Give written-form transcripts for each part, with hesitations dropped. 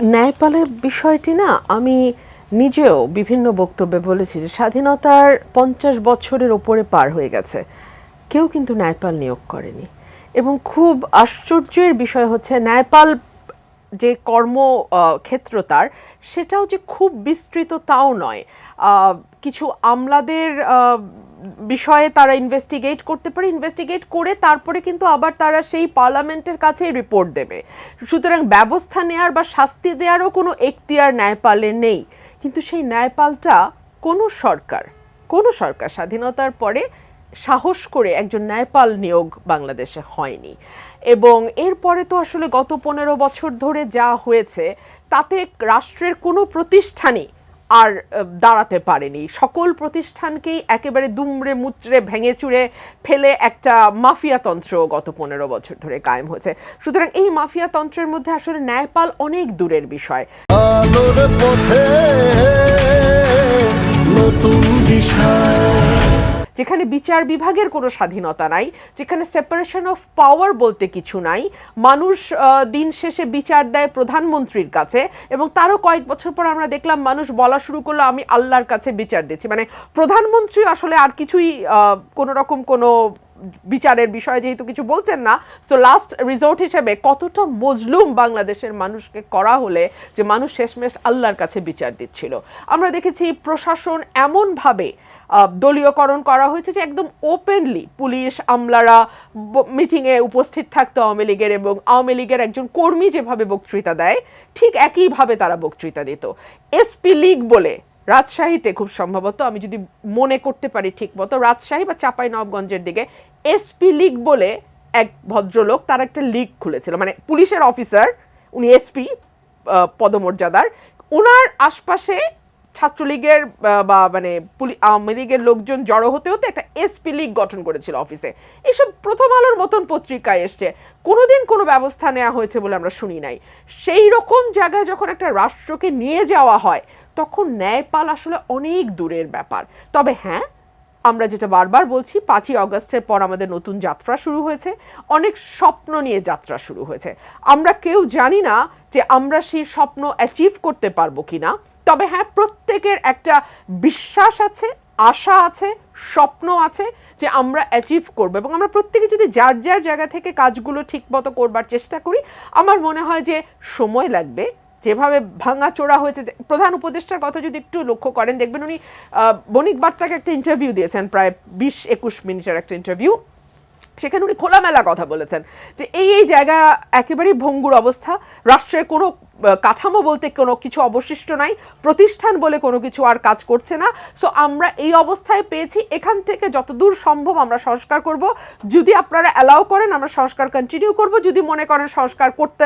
ন্যায়পালের বিষয়টি না আমি নিজেও বিভিন্ন বক্তব্যে বলেছি যে স্বাধীনতার ৫০ বছরের ওপরে পার হয়ে গেছে, কেউ কিন্তু ন্যায়পাল নিয়োগ করেনি। এবং খুব আশ্চর্যের বিষয় হচ্ছে ন্যায়পাল যে কর্মক্ষেত্র তার, সেটাও যে খুব বিস্তৃত তাও নয়। কিছু আমলাদের বিষয়ে তারা ইনভেস্টিগেট করতে পারে, ইনভেস্টিগেট করে তারপরে কিন্তু আবার তারা সেই পার্লামেন্টের কাছেই রিপোর্ট দেবে। সুতরাং ব্যবস্থা নেয়ার বা শাস্তি দেওয়ারও কোনো এখতিয়ার ন্যায়পালের নেই। কিন্তু সেই ন্যায়পালটা কোনো সরকার স্বাধীনতার পরে সাহস করে একজন ন্যায়পাল নিয়োগ বাংলাদেশে হয়নি। এবং এরপরে তো আসলে গত ১৫ বছর ধরে যা হয়েছে তাতে রাষ্ট্রের কোনো প্রতিষ্ঠানই আর দাঁড়াতে পারেনি। সকল প্রতিষ্ঠানকেই একেবারে দুমড়ে মুচড়ে ভেঙে চুড়ে ফেলে একটা মাফিয়াতন্ত্র গত ১৫ বছর ধরে কায়েম হয়েছে। সুতরাং এই মাফিয়াতন্ত্রের মধ্যে আসলে ন্যায়পাল অনেক দূরের বিষয়। যেখানে বিচার বিভাগের কোনো স্বাধীনতা নাই, যেখানে সেপারেশন অফ পাওয়ার বলতে কিছু নাই, মানুষ দিন শেষে বিচার দেয় প্রধানমন্ত্রীর কাছে, এবং তারও কয়েক বছর পর আমরা দেখলাম মানুষ বলা শুরু করলো আমি আল্লাহর কাছে বিচার দিচ্ছি। মানে প্রধানমন্ত্রী আসলে আর কিছুই কোনো রকম কোনো বিচারের বিষয়ে যেহেতু কিছু বলছেন না, সো লাস্ট রিসোর্ট হিসেবে কতটা মজলুম বাংলাদেশের মানুষকে করা হলে যে মানুষ শেষমেশ আল্লাহর কাছে বিচার দিচ্ছিল। আমরা দেখেছি প্রশাসন এমনভাবে দলীয়করণ করা হয়েছে যে একদম ওপেনলি পুলিশ আমলারা মিটিংয়ে উপস্থিত থাকতো আওয়ামী লীগের, এবং আওয়ামী লীগের একজন কর্মী যেভাবে বক্তৃতা দেয় ঠিক একইভাবে তারা বক্তৃতা দিত। এসপি লীগ বলে রাজশাহীতে খুব সম্ভবত, আমি যদি মনে করতে পারি ঠিক মতো, রাজশাহী বা চাঁপাইনবাবগঞ্জের দিকে এসপি লীগ বলে এক ভদ্রলোক তার একটা লীগ খুলেছিল, মানে পুলিশের অফিসার, উনি এসপি পদমর্যাদার, ওনার আশপাশে ছাত্রলীগের বা মানে আওয়ামী লীগের লোকজন জড়ো হতে হতে একটা এসপি লীগ গঠন করেছিল অফিসে। এইসব প্রথম আলোর মতন পত্রিকায় এসছে, কোনোদিন কোনো ব্যবস্থা নেওয়া হয়েছে বলে আমরা শুনি নাই। সেই রকম জায়গায় যখন একটা রাষ্ট্রকে নিয়ে যাওয়া হয় তখন ন্যায়পাল আসলে অনেক দূরের ব্যাপার। তবে হ্যাঁ, আমরা যেটা বারবার বলছি, ৫ই অগস্টের পর আমাদের নতুন যাত্রা শুরু হয়েছে, অনেক স্বপ্ন নিয়ে যাত্রা শুরু হয়েছে। আমরা কেউ জানি না যে আমরা সেই স্বপ্ন অ্যাচিভ করতে পারবো কিনা, তবে হ্যাঁ প্রত্যেকের একটা বিশ্বাস আছে, আশা আছে, স্বপ্ন আছে যে আমরা অ্যাচিভ করবো। এবং আমরা প্রত্যেকে যদি যার যার জায়গা থেকে কাজগুলো ঠিক মতো করবার চেষ্টা করি, আমার মনে হয় যে সময় লাগবে। যেভাবে ভাঙাচোরা হয়েছে, প্রধান উপদেষ্টার কথা যদি একটু লক্ষ্য করেন দেখবেন উনি বণিক বার্তাকে একটা ইন্টারভিউ দিয়েছেন, প্রায় ২০-২১ মিনিটের একটা ইন্টারভিউ। সেখানে উনি খোলামেলা কথা বলেছেন যে এই জায়গা একেবারেই ভঙ্গুর অবস্থা, রাষ্ট্রের কোনো কাঠামো বলতে কোনো কিছু অবশিষ্ট নাই, প্রতিষ্ঠান বলে কোনো কিছু আর কাজ করছে না। সো আমরা এই অবস্থায় পেয়েছি, এখান থেকে যতদূর সম্ভব আমরা সংস্কার করব, যদি আপনারা অ্যালাউ করেন আমরা সংস্কার কন্টিনিউ করব, যদি মনে করেন সংস্কার করতে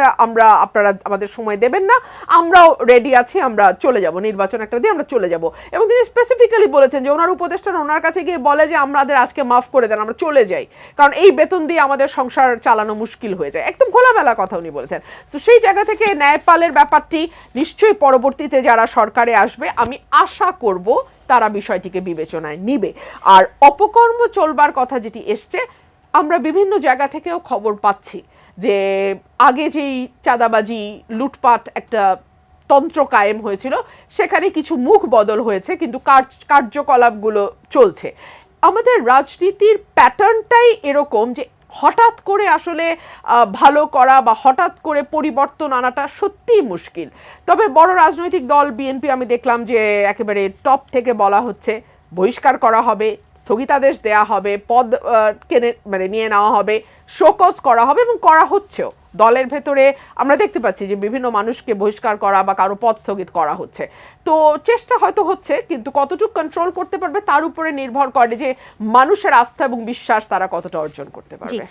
আপনারা আমাদের সময় দেবেন না, আমরাও রেডি আছি, আমরা চলে যাব, নির্বাচন একটা দিয়ে আমরা চলে যাব। এবং তিনি স্পেসিফিক্যালি বলেছেন যে ওনার উপদেষ্টারা ওনার কাছে গিয়ে বলে যে আমাদের আজকে মাফ করে দেন, আমরা চলে যাই, কারণ এই বেতন দিয়ে আমাদের সংসার চালানো মুশকিল হয়ে যায়। একদম খোলামেলা কথা উনি বলেছেন। তো সেই জায়গা থেকে ন্যায়পালের ব্যাপারটি নিশ্চয়ই পরবর্তীতে যারা সরকারে আসবে আমি আশা করব তারা বিষয়টিকে বিবেচনায় নিবে। আর অপকর্ম চলবার কথা যেটি এসছে, আমরা বিভিন্ন জায়গা থেকেও খবর পাচ্ছি যে আগে যেই চাঁদাবাজি লুটপাট একটা তন্ত্র কায়েম হয়েছিল, সেখানে কিছু মুখ বদল হয়েছে, কিন্তু কার্যকলাপগুলো চলছে। আমাদের রাজনীতির প্যাটার্নটাই এরকম যে হঠাৎ করে আসলে ভালো করা বা হঠাৎ করে পরিবর্তন আনাটা সত্যিই মুশকিল। তবে বড় রাজনৈতিক দল বিএনপি আমি দেখলাম যে একেবারে টপ থেকে বলা হচ্ছে বহিষ্কার করা হবে, স্থগিতাদেশ দেয়া হবে, পদ নিয়ে নেওয়া হবে, শোকজ করা হবে, এবং করা হচ্ছেও। দলের ভেতরে আমরা দেখতে পাচ্ছি যে বিভিন্ন মানুষকে বহিষ্কার করা বা কারো পদ স্থগিত করা হচ্ছে। তো চেষ্টা হয়তো হচ্ছে, কিন্তু কতটুকু কন্ট্রোল করতে পারবে তার উপরে নির্ভর করে যে মানুষের আস্থা এবং বিশ্বাস তারা কতটা অর্জন করতে পারবে।